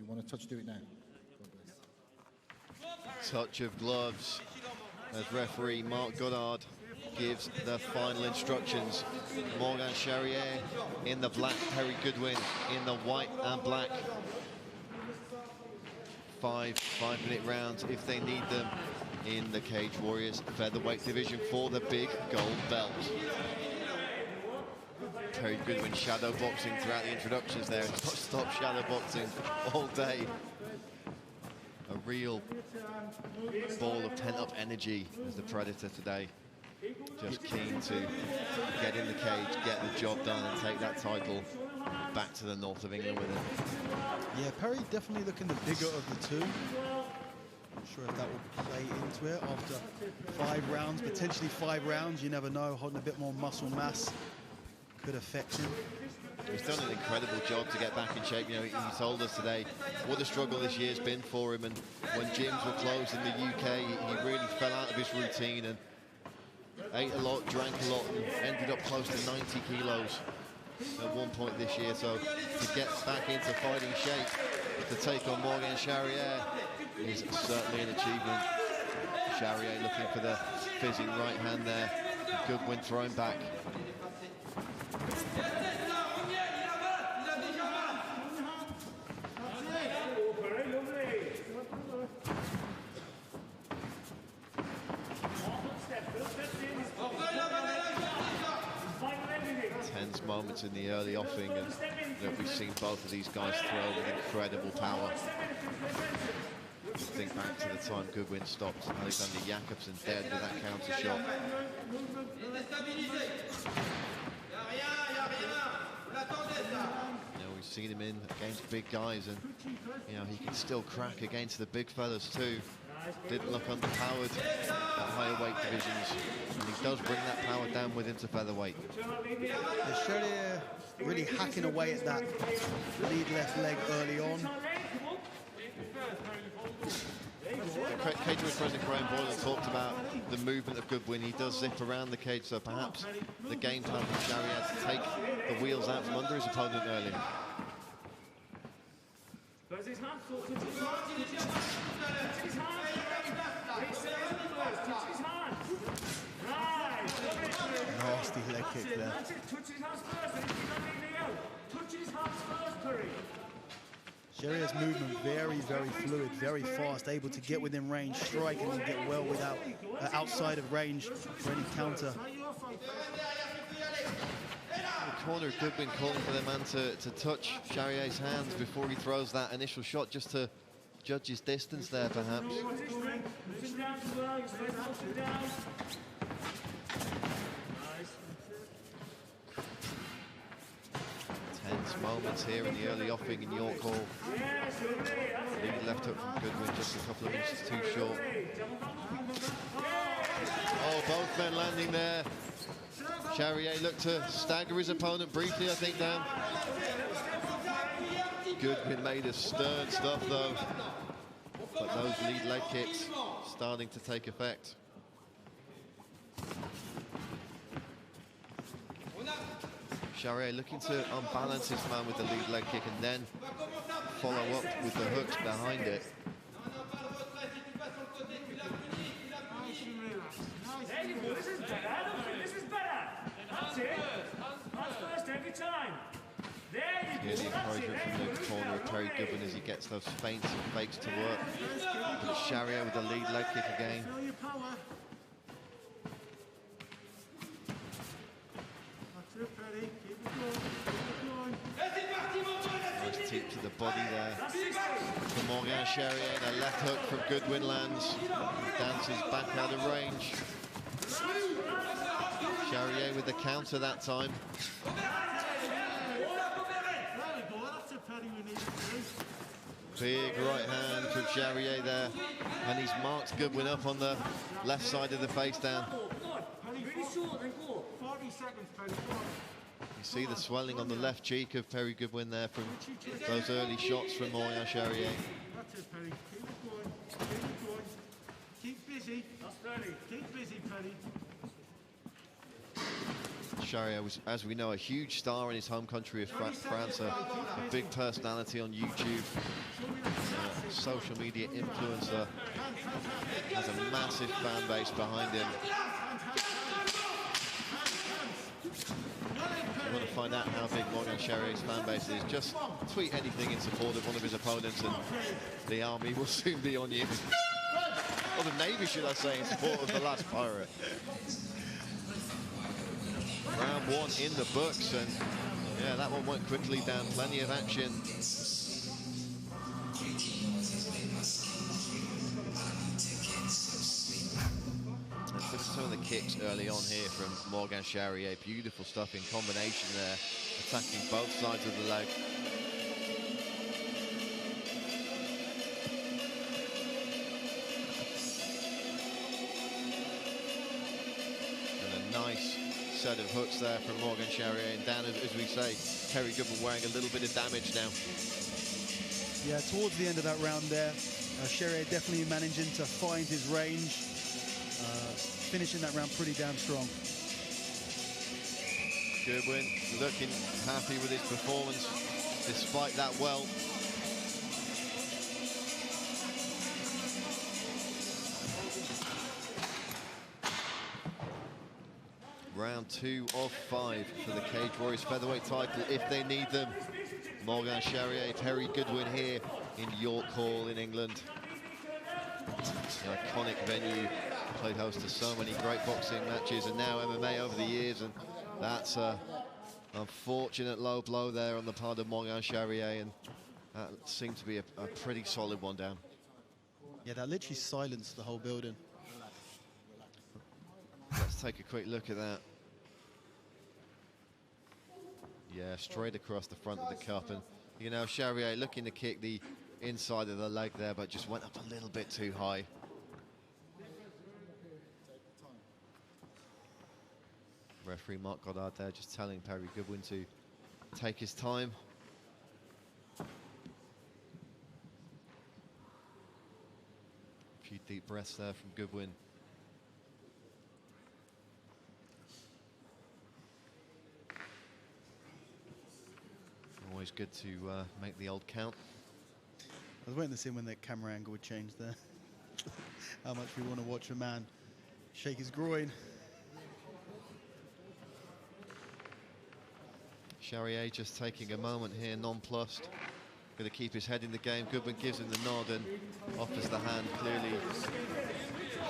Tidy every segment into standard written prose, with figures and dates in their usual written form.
you want to touch, do it now. Touch of gloves as referee Mark Goddard gives the final instructions. Morgan Charriere in the black, Perry Goodwin in the white and black. 5-minute rounds if they need them in the Cage Warriors featherweight division for the big gold belt. Perry Goodwin shadow boxing throughout the introductions there. Stop shadow boxing all day. A real ball of pent-up energy as the Predator today. Just keen to get in the cage, get the job done, and take that title back to the north of England with him. Yeah, Perry definitely looking the bigger of the two. Not sure if that will play into it after 5 rounds, potentially 5 rounds. You never know, holding a bit more muscle mass could affect him. He's done an incredible job to get back in shape. You know, he told us today what a struggle this year's been for him, and when gyms were closed in the UK, he really fell out of his routine and ate a lot, drank a lot, and ended up close to 90 kilos at one point this year. So to get back into fighting shape, to take on Morgan Charriere is certainly an achievement. Charriere looking for the fizzing right hand there. Goodwin thrown back. 10 moments in the early offing, and we've seen both of these guys throw with incredible power. Think back to the time Goodwin stopped Alexander Jakobsen dead with that counter shot. You know, we've seen him in against big guys, and you know, he can still crack against the big fellas too. Didn't look underpowered at higher weight divisions, and he does bring that power down with him to featherweight. Charriere really hacking away at that lead left leg early on. Cage Warriors President Graham Boylan talked about the movement of Goodwin. He does zip around the cage, so perhaps the game plan for Charriere to take the wheels out from under his opponent early. Nasty leg kick there. Charriere's movement very, very fluid, very fast, able to get within range, strike, and then get well without outside of range for any counter. The corner of Goodwin calling for the man to touch Charriere's hands before he throws that initial shot, just to judge his distance there, perhaps. Tense moments here in the early offing in York Hall. Lead left hook from Goodwin, just a couple of inches too short. Oh, both men landing there. Charriere looked to stagger his opponent briefly, I think, down. Goodwin made a stern stuff, though. But those lead leg kicks starting to take effect. Charriere looking to unbalance his man with the lead leg kick and then follow up with the hooks behind it. This is better. This is better. That's it. That's first every time. There you go. Here's the encouragement from the corner of Perry Goodwin as he gets those feints and fakes to work. But Charriere with the lead leg kick again. Nice tip to the body there for Morgan Charriere. The left hook from Goodwin lands. Dances back out of range. Charriere with the counter that time. Big right hand from Charriere there. And he's marked Goodwin up on the left side of the face down. You see the swelling on the left cheek of Perry Goodwin there from those early shots from Morgan Charriere. That's it, Perry. Keep it going. Keep it going. Keep busy. That's ready. Keep busy, Perry. Charriere was, as we know, a huge star in his home country of France, a big personality on YouTube. social media influencer, has a massive fan base behind him. If you want to find out how big Morgan Charriere's fan base is, just tweet anything in support of one of his opponents and the army will soon be on you. Or the Navy, should I say, in support of the last pirate. Round one in the books, and yeah, that one went quickly down. Plenty of action. Let's look at some of the kicks early on here from Morgan Charriere. Beautiful stuff in combination there, attacking both sides of the leg. And a nice set of hooks there from Morgan Charriere, and down, as we say, Terry Goodwin wearing a little bit of damage now. Yeah, towards the end of that round there, Charriere definitely managing to find his range, finishing that round pretty damn strong. Goodwin looking happy with his performance despite that welt. Round 2 of 5 for the Cage Warriors featherweight title if they need them. Morgan Charriere, Terry Goodwin here in York Hall in England. The iconic venue, played host to so many great boxing matches and now MMA over the years, and that's an unfortunate low blow there on the part of Morgan Charriere, and that seemed to be a pretty solid one down. Yeah, that literally silenced the whole building. Let's take a quick look at that. Yeah, straight across the front of the cup, and you know, Charriere looking to kick the inside of the leg there, but just went up a little bit too high. Referee Mark Goddard there just telling Perry Goodwin to take his time. A few deep breaths there from Goodwin. Always good to make the old count. I was waiting to see when that camera angle would change there. How much we want to watch a man shake his groin. Charriere just taking a moment here, nonplussed. Going to keep his head in the game. Goodwin gives him the nod and offers the hand, clearly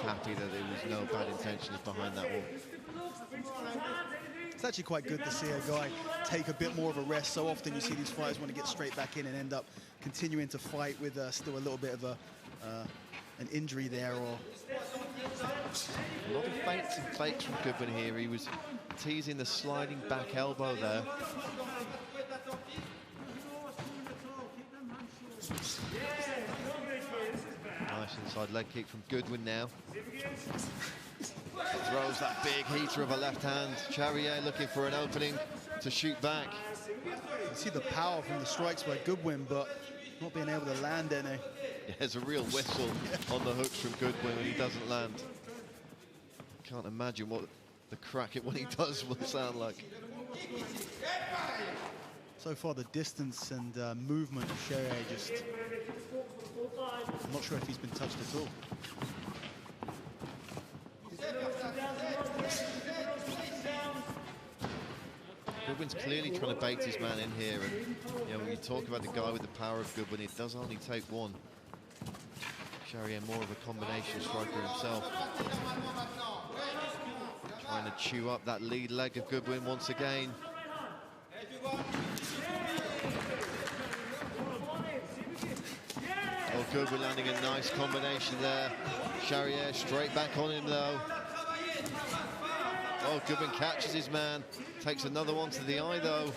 happy that there was no bad intentions behind that one. It's actually quite good to see a guy take a bit more of a rest. So often you see these fighters want to get straight back in and end up continuing to fight with still a little bit of an injury there. Or a lot of feints and fakes from Goodwin here. He was teasing the sliding back elbow there. Nice inside leg kick from Goodwin now. Throws that big heater of a left hand. Charriere looking for an opening to shoot back. You see the power from the strikes by Goodwin, but not being able to land any. Yeah, there's a real whistle on the hooks from Goodwin when he doesn't land. Can't imagine what the crack when he does will sound like. So far, the distance and movement of Charriere just... I'm not sure if he's been touched at all. Goodwin's clearly trying to bait his man in here, and you know, when you talk about the guy with the power of Goodwin, it does only take one. Charriere more of a combination striker himself. Trying to chew up that lead leg of Goodwin once again. Oh, Goodwin landing a nice combination there. Charriere straight back on him though. Oh, Goodwin catches his man. Takes another one to the eye though.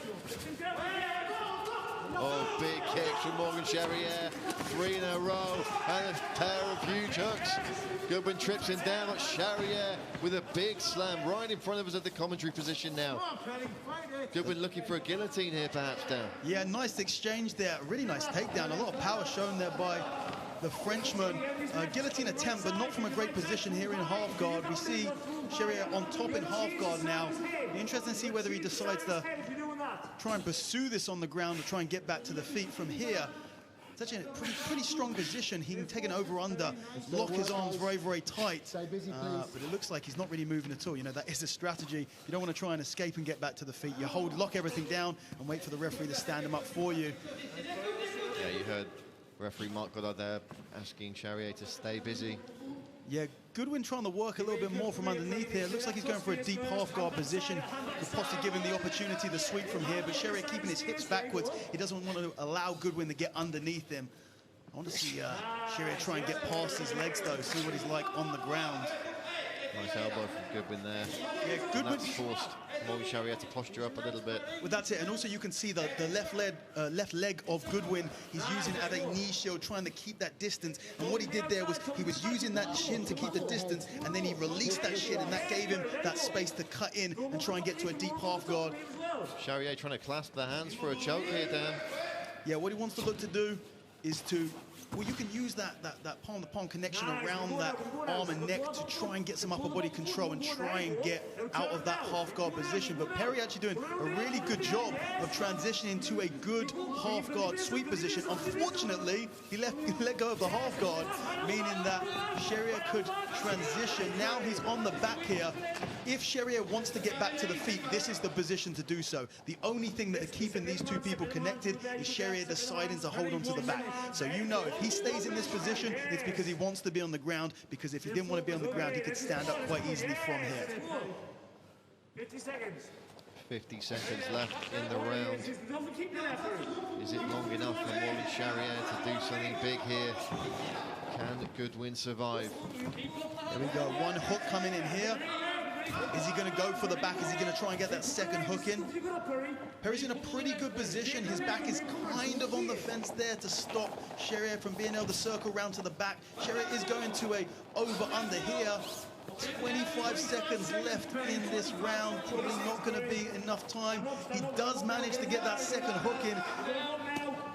Oh, big kicks from Morgan Charriere. 3 in a row and a pair of huge hooks. Goodwin trips him down, but Charriere with a big slam right in front of us at the commentary position now. Goodwin looking for a guillotine here perhaps down. Yeah, nice exchange there. Really nice takedown. A lot of power shown there by the Frenchman. Guillotine attempt, but not from a great position here in half guard. We see Charriere on top in half guard now. Interesting to see whether he decides to try and pursue this on the ground or try and get back to the feet from here. It's actually a pretty strong position. He can take an over-under, lock his arms very, very tight. But it looks like he's not really moving at all. You know, that is a strategy. You don't want to try and escape and get back to the feet. You lock everything down and wait for the referee to stand him up for you. Yeah, you heard referee Mark Goddard there asking Charriere to stay busy. Yeah, Goodwin trying to work a little bit more from underneath here. It looks like he's going for a deep half-guard position. Could possibly give him the opportunity to sweep from here, but Charriere keeping his hips backwards. He doesn't want to allow Goodwin to get underneath him. I want to see Charriere try and get past his legs, though, see what he's like on the ground. Nice elbow from Goodwin there. Yeah, Goodwin. That's forced Morgan Charriere to posture up a little bit. Well, that's it. And also you can see the left leg of Goodwin. He's using it as a knee shield, trying to keep that distance. And what he did there was he was using that shin to keep the distance, and then he released that shin, and that gave him that space to cut in and try and get to a deep half guard. Charriere trying to clasp the hands for a choke here, Dan. Yeah, what he wants to look to do is to, well, you can use that palm-to-palm connection around that arm and neck to try and get some upper body control and try and get out of that half-guard position. But Perry actually doing a really good job of transitioning to a good half-guard sweep position. Unfortunately, he let go of the half-guard, meaning that Charriere could transition. Now he's on the back here. If Charriere wants to get back to the feet, this is the position to do so. The only thing that is keeping these two people connected is Charriere deciding to hold on to the back. So you know, if he stays in this position, it's because he wants to be on the ground, because if he didn't want to be on the ground, he could stand up quite easily from here. 50 seconds. 50 seconds left in the round. Is it long enough for Morgan Charriere to do something big here? Can Goodwin survive? There we go, one hook coming in here. Is he going to go for the back? Is he going to try and get that second hook in? Perry's in a pretty good position. His back is kind of on the fence there to stop Charriere from being able to circle around to the back. Charriere is going to a over-under here. 25 seconds left in this round. Probably not going to be enough time. He does manage to get that second hook in.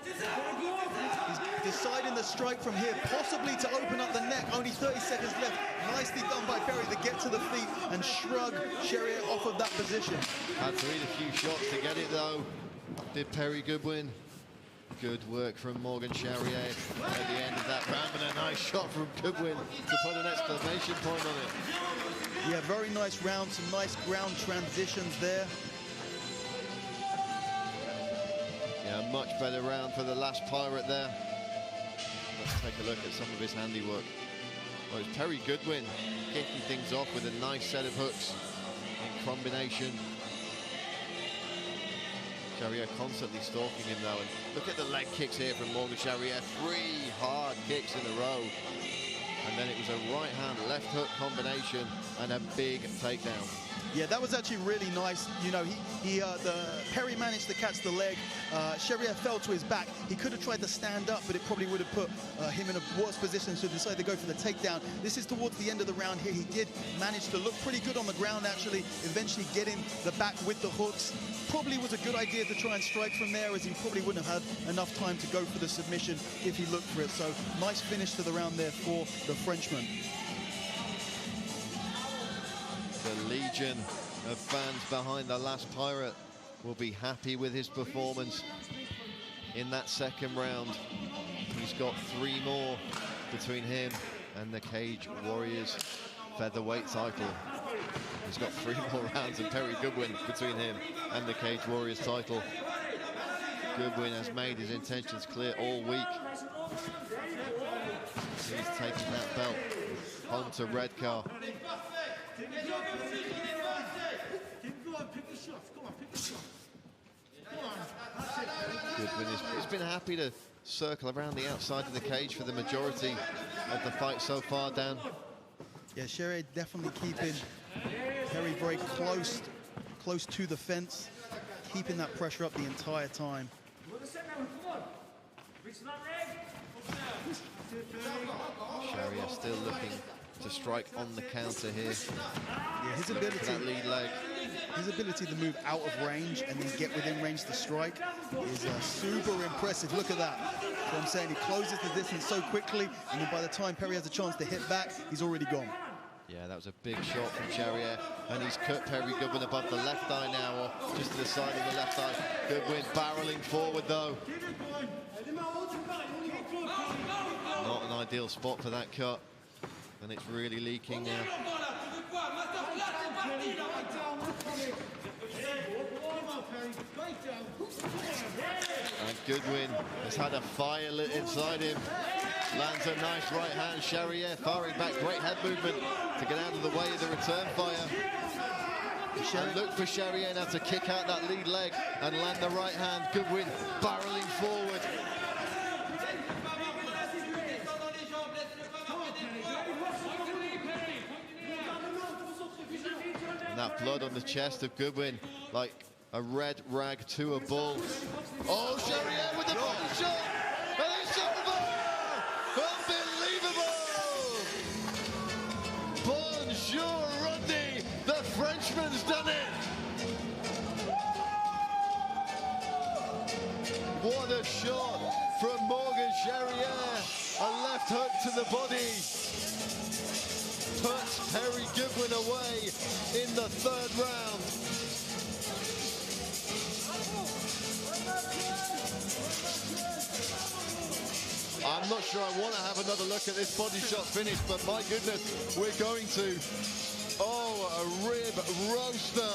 He's deciding the strike from here, possibly to open up the neck. Only 30 seconds left. Nicely done by Perry to get to the feet and shrug Charriere off of that position. Had to eat a few shots to get it, though. Did Perry Goodwin. Good work from Morgan Charriere at the end of that round, and a nice shot from Goodwin to put an exclamation point on it. Yeah, very nice round, some nice ground transitions there. Yeah, much better round for the last Pirate there. Let's take a look at some of his handiwork. Well, it's Perry Goodwin kicking things off with a nice set of hooks in combination. Charriere constantly stalking him though, and look at the leg kicks here from Morgan Charriere. 3 hard kicks in a row. And then it was a right hand, left hook combination and a big takedown. Yeah, that was actually really nice. You know, Perry managed to catch the leg. Charriere fell to his back. He could have tried to stand up, but it probably would have put him in a worse position, so he decided to go for the takedown. This is towards the end of the round here. He did manage to look pretty good on the ground, actually, eventually getting the back with the hooks. Probably was a good idea to try and strike from there, as he probably wouldn't have had enough time to go for the submission if he looked for it. So nice finish to the round there for the Frenchman. The legion of fans behind the last Pirate will be happy with his performance in that second round. He's got 3 more between him and the Cage Warriors featherweight title. He's got 3 more rounds of Perry Goodwin between him and the Cage Warriors title. Goodwin has made his intentions clear all week. He's taking that belt home to Redcar. Goodwin has been happy to circle around the outside of the cage for the majority of the fight so far, Dan. Yeah, Charriere definitely keeping Perry very close to the fence, keeping that pressure up the entire time. Charriere still looking to strike on the counter here. Yeah, his ability, that lead leg. His ability to move out of range and then get within range to strike is super impressive. Look at that. That's what I'm saying. He closes the distance so quickly, and then by the time Perry has a chance to hit back, he's already gone. Yeah, that was a big shot from Charriere, and he's cut Perry Goodwin above the left eye now, or just to the side of the left eye. Goodwin barreling forward though. ideal spot for that cut, and it's really leaking now. And Goodwin has had a fire lit inside him. Lands a nice right hand. Charriere firing back, great head movement to get out of the way of the return fire. And look for Charriere now to kick out that lead leg and land the right hand. Goodwin barreling forward. And that blood on the chest of Goodwin, like a red rag to a bull. Oh, Charriere with the body shot! And it's over! Unbelievable! Bonjour, Rodney! The Frenchman's done it! What a shot from Morgan Charriere! A left hook to the body. Puts Perry Goodwin away in the third round. I'm not sure I want to have another look at this body shot finish, but my goodness, we're going to. Oh, a rib roaster.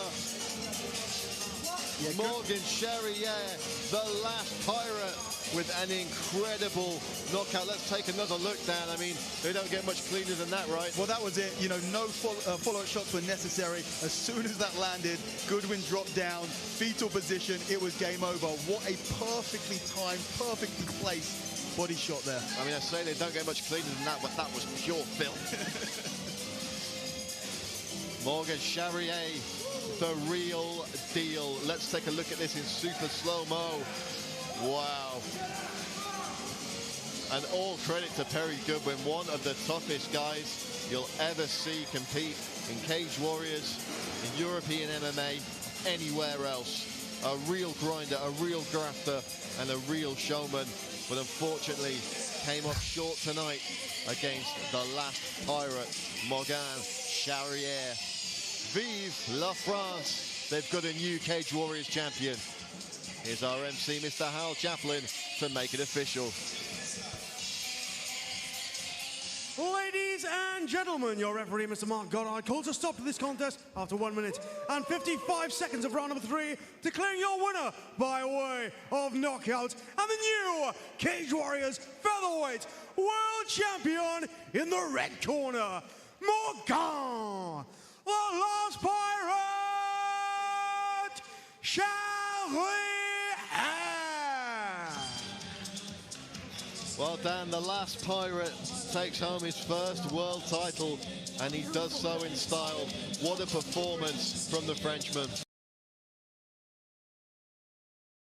Yeah, Morgan Charriere, the last pirate, with an incredible knockout. Let's take another look, Dan. I mean, they don't get much cleaner than that, right? Well, that was it. You know, no follow-up shots were necessary. As soon as that landed, Goodwin dropped down, fetal position. It was game over. What a perfectly timed, perfectly placed body shot there. I mean, I say they don't get much cleaner than that, but that was pure filth. Morgan Charriere, the real deal. Let's take a look at this in super slow-mo. Wow. And all credit to Perry Goodwin, one of the toughest guys you'll ever see compete in Cage Warriors, in European MMA, anywhere else. A real grinder, a real grafter, and a real showman. But unfortunately, came up short tonight against the last pirate, Morgan Charriere. Vive la France! They've got a new Cage Warriors champion. Here's our MC, Mr. Hal Chaplin, to make it official. Ladies and gentlemen, your referee, Mr. Mark Goddard, calls a stop to this contest after 1 minute and 55 seconds of round number 3, declaring your winner by way of knockout and the new Cage Warriors featherweight world champion in the red corner, Morgan, the last pirate, Charriere. Well, Dan, the last pirate takes home his first world title, and he does so in style. What a performance from the Frenchman.